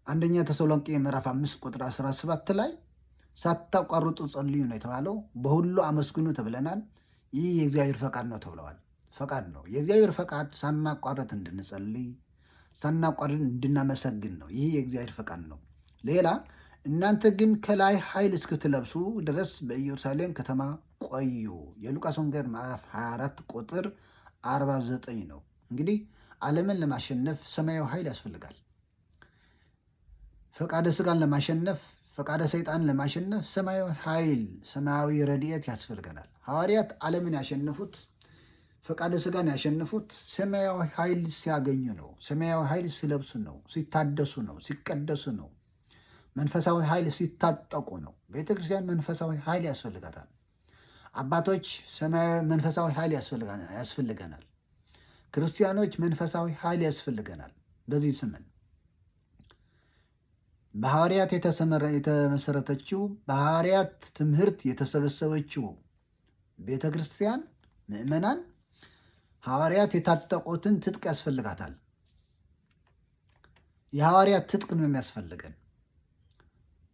አንደኛ ተሰሎንቄ ምዕራፍ 5 ቁጥር 17 ላይ ሳታቋርጡ ጸልዩ ነው የተባለው። በሁሉ አመስግኑ ተብለናል። ይህ የእግዚአብሔር ፈቃድ ነው ተብለዋል። ፈቃድ ነው። የእግዚአብሔር ፈቃድ ሳናቋርጥ እንድንጸልይ፣ ሳናቋርጥ እንድናመሰግን ነው። ይህ የእግዚአብሔር ፈቃድ ነው። ሌላ እናንተ ግን ከላይ ኃይል እስክትለብሱ ድረስ በኢየሩሳሌም ከተማ ቆዩ። የሉቃስ ወንጌል ምዕራፍ 24 ቁጥር 49 ነው። እንግዲህ ዓለምን ለማሸነፍ ሰማያዊ ኃይል ያስፈልጋል። ፈቃደ ስጋን ለማሸነፍ፣ ፈቃደ ሰይጣን ለማሸነፍ ሰማያዊ ኃይል፣ ሰማያዊ ረድኤት ያስፈልገናል። ሐዋርያት ዓለምን ያሸነፉት፣ ፈቃደ ስጋን ያሸነፉት ሰማያዊ ኃይል ሲያገኙ ነው። ሰማያዊ ኃይል ሲለብሱ ነው። ሲታደሱ ነው። ሲቀደሱ ነው። መንፈሳዊ ኃይል ሲታጠቁ ነው። ቤተ ክርስቲያን መንፈሳዊ ኃይል ያስፈልጋታል። አባቶች መንፈሳዊ ኃይል ያስፈልገናል። ክርስቲያኖች መንፈሳዊ ኃይል ያስፈልገናል። በዚህ ዘመን በሐዋርያት የተመሰረተችው በሐዋርያት ትምህርት የተሰበሰበችው ቤተ ክርስቲያን ምእመናን ሐዋርያት የታጠቁትን ትጥቅ ያስፈልጋታል። የሐዋርያት ትጥቅ ነው የሚያስፈልገን።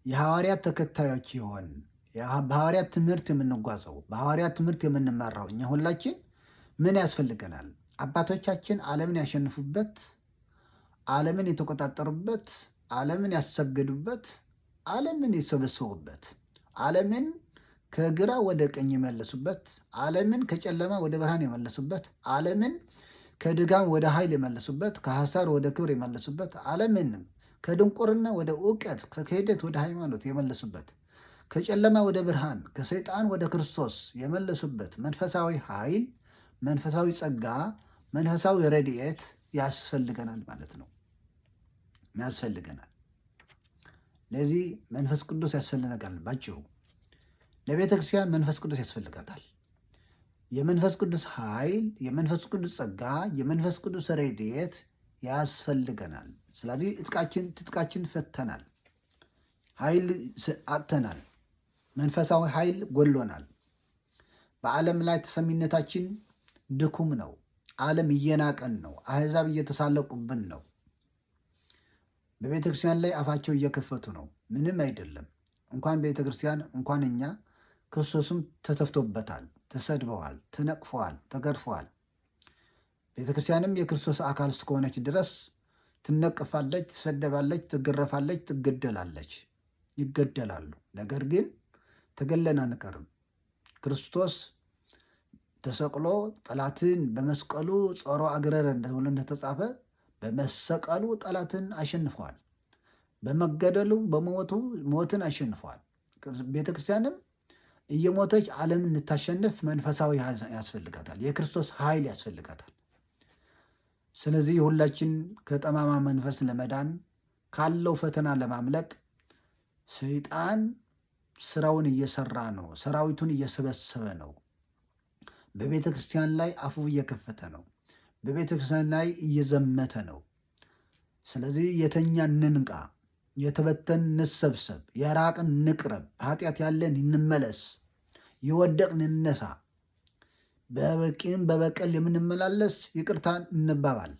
የሐዋርያት ተከታዮች ይሆን በሐዋርያት ትምህርት የምንጓዘው በሐዋርያት ትምህርት የምንመራው እኛ ሁላችን ምን ያስፈልገናል? አባቶቻችን ዓለምን ያሸንፉበት፣ ዓለምን የተቆጣጠሩበት፣ ዓለምን ያሰገዱበት፣ ዓለምን የሰበሰቡበት፣ ዓለምን ከግራ ወደ ቀኝ የመለሱበት፣ ዓለምን ከጨለማ ወደ ብርሃን የመለሱበት፣ ዓለምን ከድጋም ወደ ኃይል የመለሱበት፣ ከሐሳር ወደ ክብር የመለሱበት፣ ዓለምን ከድንቁርና ወደ እውቀት፣ ከክህደት ወደ ሃይማኖት የመለሱበት፣ ከጨለማ ወደ ብርሃን፣ ከሰይጣን ወደ ክርስቶስ የመለሱበት መንፈሳዊ ኃይል፣ መንፈሳዊ ጸጋ፣ መንፈሳዊ ረድኤት ያስፈልገናል ማለት ነው። ያስፈልገናል። ለዚህ መንፈስ ቅዱስ ያስፈልገናል። ባጭሩ ለቤተ ክርስቲያን መንፈስ ቅዱስ ያስፈልጋታል። የመንፈስ ቅዱስ ኃይል፣ የመንፈስ ቅዱስ ጸጋ፣ የመንፈስ ቅዱስ ረድኤት ያስፈልገናል። ስለዚህ ትጥቃችን ፈተናል። ኃይል አጥተናል። መንፈሳዊ ኃይል ጎሎናል። በዓለም ላይ ተሰሚነታችን ድኩም ነው። ዓለም እየናቀን ነው። አሕዛብ እየተሳለቁብን ነው። በቤተ ክርስቲያን ላይ አፋቸው እየከፈቱ ነው። ምንም አይደለም። እንኳን ቤተ ክርስቲያን እንኳን እኛ ክርስቶስም ተተፍቶበታል፣ ተሰድበዋል፣ ተነቅፈዋል፣ ተገርፈዋል። ቤተ ክርስቲያንም የክርስቶስ አካል እስከሆነች ድረስ ትነቅፋለች፣ ትሰደባለች፣ ትገረፋለች፣ ትገደላለች፣ ይገደላሉ። ነገር ግን ተገለን አንቀርም። ክርስቶስ ተሰቅሎ ጠላትን በመስቀሉ ጾሮ አግረረ ተብሎ እንደተጻፈ በመሰቀሉ ጠላትን አሸንፈዋል። በመገደሉ በሞቱ ሞትን አሸንፈዋል። ቤተ ክርስቲያንም እየሞተች ዓለምን እንታሸንፍ መንፈሳዊ ያስፈልጋታል። የክርስቶስ ኃይል ያስፈልጋታል። ስለዚህ ሁላችን ከጠማማ መንፈስ ለመዳን ካለው ፈተና ለማምለጥ ሰይጣን ስራውን እየሰራ ነው። ሰራዊቱን እየሰበሰበ ነው። በቤተ ክርስቲያን ላይ አፉ እየከፈተ ነው። በቤተ ክርስቲያን ላይ እየዘመተ ነው። ስለዚህ የተኛን እንንቃ፣ የተበተን እንሰብሰብ፣ የራቅን እንቅረብ፣ ኃጢአት ያለን እንመለስ፣ የወደቅን እንነሳ። በቂም በበቀል የምንመላለስ ይቅርታን እንባባል።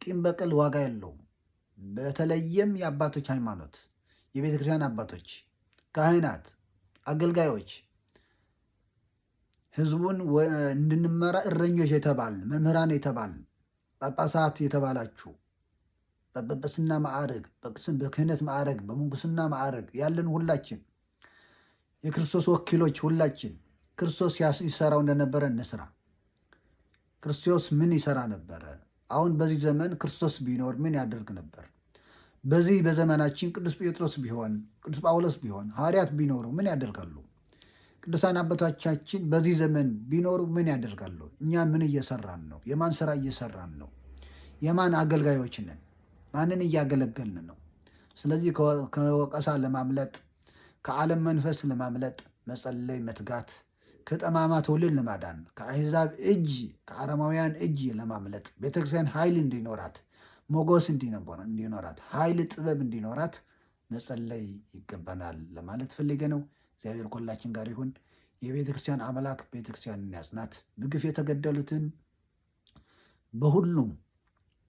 ቂም በቀል ዋጋ የለውም። በተለይም የአባቶች ሃይማኖት የቤተ ክርስቲያን አባቶች፣ ካህናት፣ አገልጋዮች ህዝቡን እንድንመራ እረኞች የተባል መምህራን የተባል ጳጳሳት የተባላችሁ በጵጵስና ማዕረግ፣ በክህነት ማዕረግ፣ በምንኩስና ማዕረግ ያለን ሁላችን የክርስቶስ ወኪሎች ሁላችን ክርስቶስ ይሰራው እንደነበረ እንስራ። ክርስቶስ ምን ይሰራ ነበረ? አሁን በዚህ ዘመን ክርስቶስ ቢኖር ምን ያደርግ ነበር? በዚህ በዘመናችን ቅዱስ ጴጥሮስ ቢሆን፣ ቅዱስ ጳውሎስ ቢሆን፣ ሐዋርያት ቢኖሩ ምን ያደርጋሉ? ቅዱሳን አባቶቻችን በዚህ ዘመን ቢኖሩ ምን ያደርጋሉ? እኛ ምን እየሰራን ነው? የማን ስራ እየሰራን ነው? የማን አገልጋዮች ነን? ማንን እያገለገልን ነው? ስለዚህ ከወቀሳ ለማምለጥ ከዓለም መንፈስ ለማምለጥ መጸለይ፣ መትጋት፣ ከጠማማ ትውልድ ለማዳን ከአሕዛብ እጅ ከአረማውያን እጅ ለማምለጥ ቤተክርስቲያን ኃይል እንዲኖራት፣ ሞገስ እንዲኖራት፣ ኃይል ጥበብ እንዲኖራት መጸለይ ይገባናል ለማለት ፈልጌ ነው። እግዚአብሔር ከሁላችን ጋር ይሁን። የቤተክርስቲያን አምላክ ቤተክርስቲያንን ያጽናት። በግፍ የተገደሉትን በሁሉም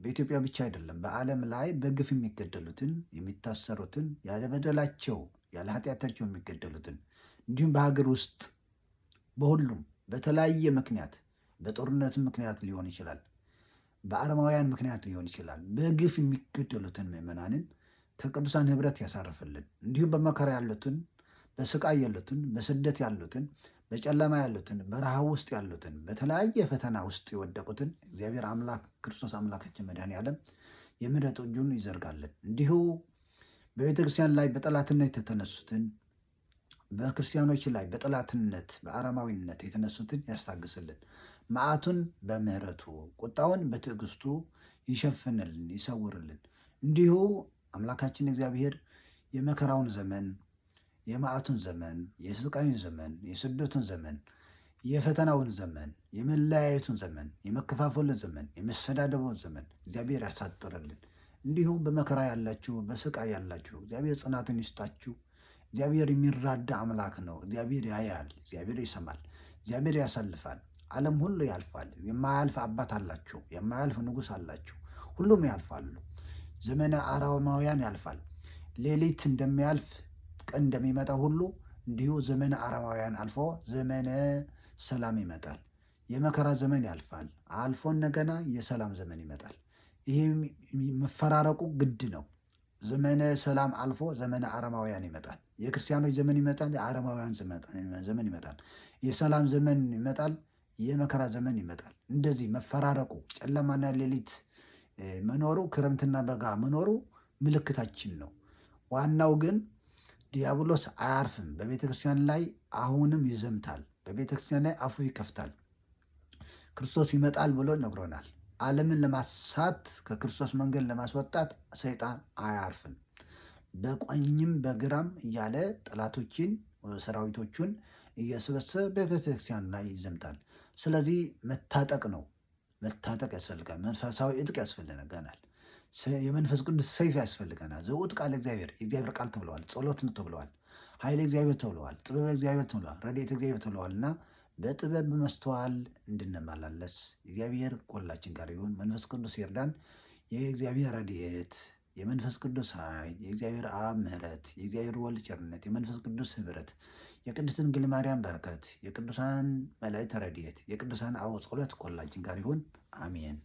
በኢትዮጵያ ብቻ አይደለም፣ በዓለም ላይ በግፍ የሚገደሉትን የሚታሰሩትን፣ ያለ በደላቸው ያለ ኃጢአታቸው የሚገደሉትን እንዲሁም በሀገር ውስጥ በሁሉም በተለያየ ምክንያት በጦርነት ምክንያት ሊሆን ይችላል፣ በአረማውያን ምክንያት ሊሆን ይችላል። በግፍ የሚገደሉትን ምዕመናንን ከቅዱሳን ኅብረት ያሳርፍልን። እንዲሁም በመከራ ያሉትን፣ በስቃይ ያሉትን፣ በስደት ያሉትን፣ በጨለማ ያሉትን፣ በረሃብ ውስጥ ያሉትን፣ በተለያየ ፈተና ውስጥ የወደቁትን እግዚአብሔር አምላክ ክርስቶስ አምላካችን መድኃኔዓለም የምሕረት እጁን ይዘርጋልን። እንዲሁ በቤተ ክርስቲያን ላይ በጠላትነት የተነሱትን፣ በክርስቲያኖች ላይ በጠላትነት በአረማዊነት የተነሱትን ያስታግስልን። መዓቱን በምሕረቱ ቁጣውን በትዕግስቱ ይሸፍንልን፣ ይሰውርልን። እንዲሁ አምላካችን እግዚአብሔር የመከራውን ዘመን፣ የመዓቱን ዘመን፣ የስቃዩን ዘመን፣ የስደቱን ዘመን፣ የፈተናውን ዘመን፣ የመለያየቱን ዘመን፣ የመከፋፈሉን ዘመን፣ የመሰዳደቡን ዘመን እግዚአብሔር ያሳጥርልን። እንዲሁ በመከራ ያላችሁ፣ በስቃይ ያላችሁ እግዚአብሔር ጽናትን ይስጣችሁ። እግዚአብሔር የሚራዳ አምላክ ነው። እግዚአብሔር ያያል፣ እግዚአብሔር ይሰማል፣ እግዚአብሔር ያሳልፋል። ዓለም ሁሉ ያልፋል። የማያልፍ አባት አላችሁ፣ የማያልፍ ንጉሥ አላችሁ። ሁሉም ያልፋሉ። ዘመነ አረማውያን ያልፋል። ሌሊት እንደሚያልፍ ቀን እንደሚመጣ ሁሉ እንዲሁ ዘመነ አረማውያን አልፎ ዘመነ ሰላም ይመጣል። የመከራ ዘመን ያልፋል። አልፎ እንደገና የሰላም ዘመን ይመጣል። ይህ መፈራረቁ ግድ ነው። ዘመነ ሰላም አልፎ ዘመነ አረማውያን ይመጣል። የክርስቲያኖች ዘመን ይመጣል፣ የአረማውያን ዘመን ይመጣል። የሰላም ዘመን ይመጣል፣ የመከራ ዘመን ይመጣል። እንደዚህ መፈራረቁ ጨለማና ሌሊት መኖሩ፣ ክረምትና በጋ መኖሩ ምልክታችን ነው። ዋናው ግን ዲያብሎስ አያርፍም። በቤተ ክርስቲያን ላይ አሁንም ይዘምታል። በቤተ ክርስቲያን ላይ አፉ ይከፍታል። ክርስቶስ ይመጣል ብሎ ነግሮናል። ዓለምን ለማሳት ከክርስቶስ መንገድ ለማስወጣት ሰይጣን አያርፍም። በቀኝም በግራም እያለ ጠላቶችን ሰራዊቶቹን እየሰበሰበ በቤተክርስቲያን ላይ ይዘምታል። ስለዚህ መታጠቅ ነው፣ መታጠቅ ያስፈልጋል። መንፈሳዊ ዕጥቅ ያስፈልገናል። የመንፈስ ቅዱስ ሰይፍ ያስፈልገናል። ዘውት ቃል እግዚአብሔር የእግዚአብሔር ቃል ተብለዋል። ጸሎት ነው ተብለዋል። ኃይል እግዚአብሔር ተብለዋል። ጥበብ እግዚአብሔር ተብለዋል። ረድኤት እግዚአብሔር ተብለዋል እና በጥበብ በመስተዋል እንድንመላለስ እግዚአብሔር ከሁላችን ጋር ይሁን። መንፈስ ቅዱስ ይርዳን። የእግዚአብሔር ረድኤት፣ የመንፈስ ቅዱስ ኃይል፣ የእግዚአብሔር አብ ምሕረት፣ የእግዚአብሔር ወልድ ቸርነት፣ የመንፈስ ቅዱስ ኅብረት፣ የቅድስት ድንግል ማርያም በረከት፣ የቅዱሳን መላእክት ረድኤት፣ የቅዱሳን አበው ጸሎት ከሁላችን ጋር ይሁን። አሜን።